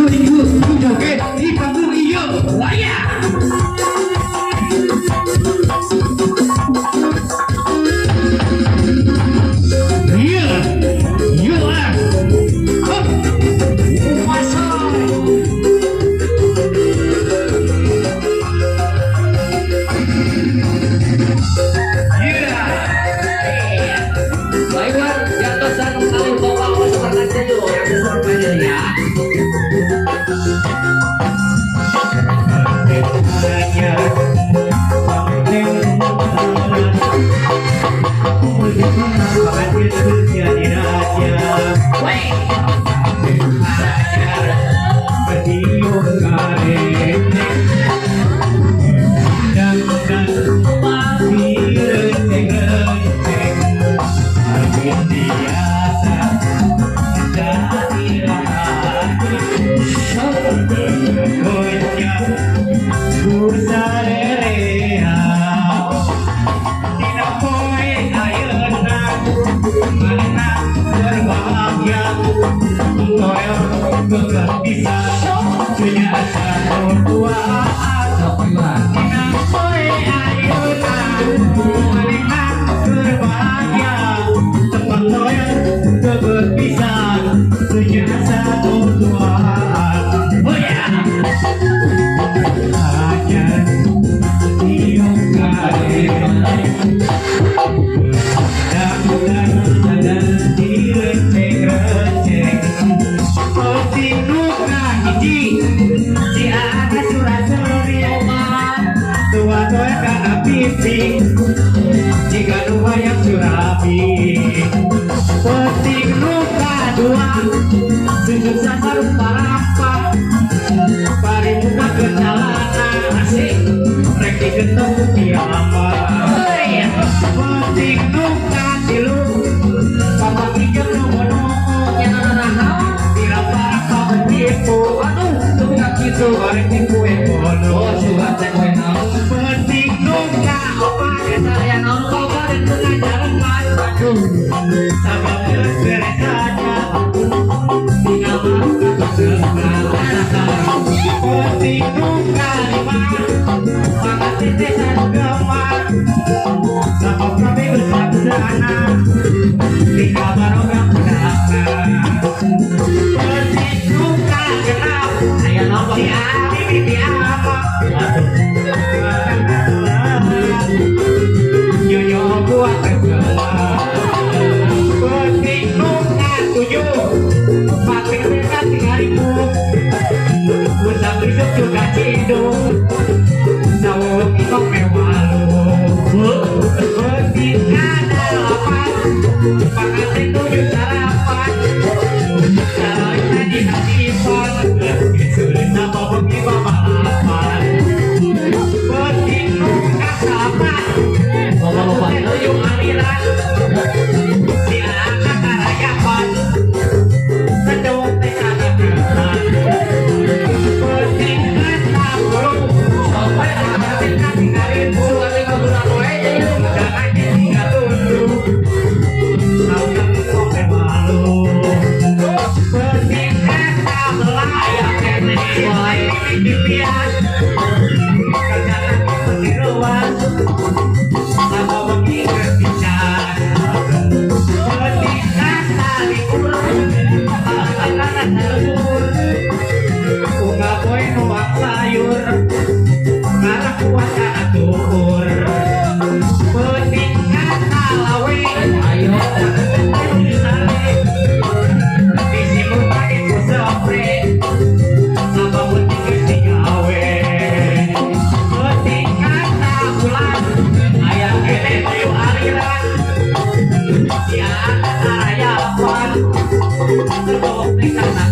joget di panggung iyo waya. Iya, iya lah. Hop, masuk. Iya. Baiklah, jatuh satu kali bawa seperti itu yang sesuai ya. Jika dua yang surabi petik luka dua sujud sasar parapa pari muka ke jalanan asik rek digetok kiamat petik luka tilu papa pikir nomo-nomo bila parapa menipu aduh tuh gak gitu goreng tipu bodoh oh surat saya petik luka opa saya nongol dan pengajaran Bandung sabab beres saja tinggal makan petik luka lima maka titisan gemar sabab kami bersabdana tinggal barokah belakang petik luka genap saya nongol di abi di apa nyonya buat tergelar petik luka tujuh pakai dekat 3000 usah besok juga cidung sawung ikok mewalu petik ada 8 pakai 7 sarapan caranya di hatipan sulit apa bagi bapak lapan petik luka sahabat bapak-bapak yung aliran si anak karayapan sedang tekana keran petik kata burung sampai ada tingkat 3000 jangan tinggal tunduk sampai sampai malu petik kata belayang kenek dipian kerjaan seperti ruas sama mengingat bicara petik kata dikurang akan terlur bunga boy nuak sayur ngarah kuasa atur petik kata lawe ayo disimu tadi ku sepre sama petik digawe petik kata bulan ayam kene bayu aliran si anak karayapan terbok tekana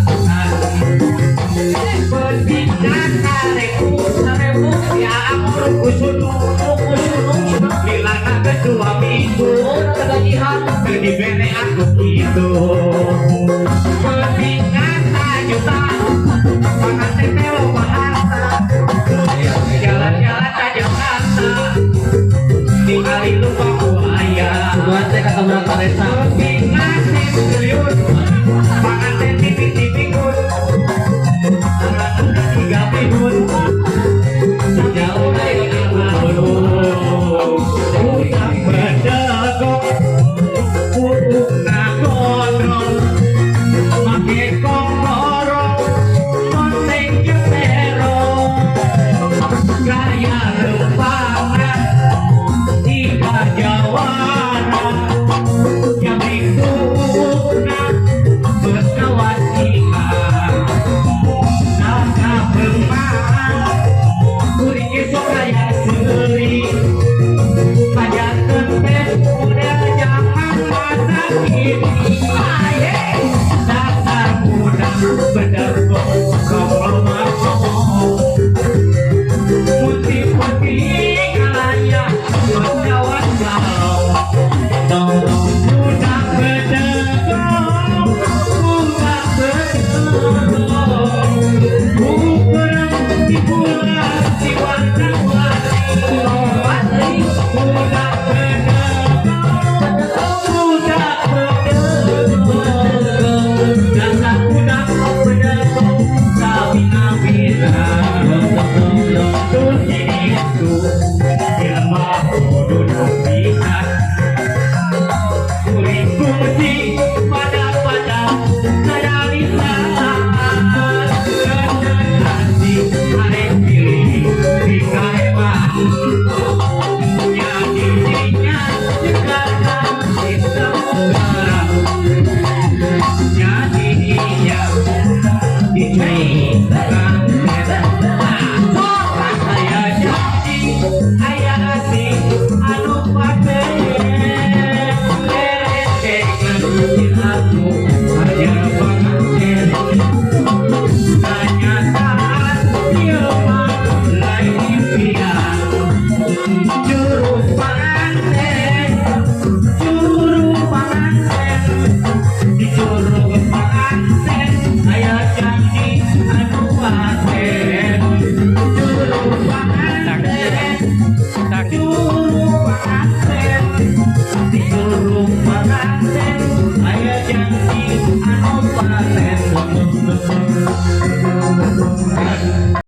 petik kata reku Hey,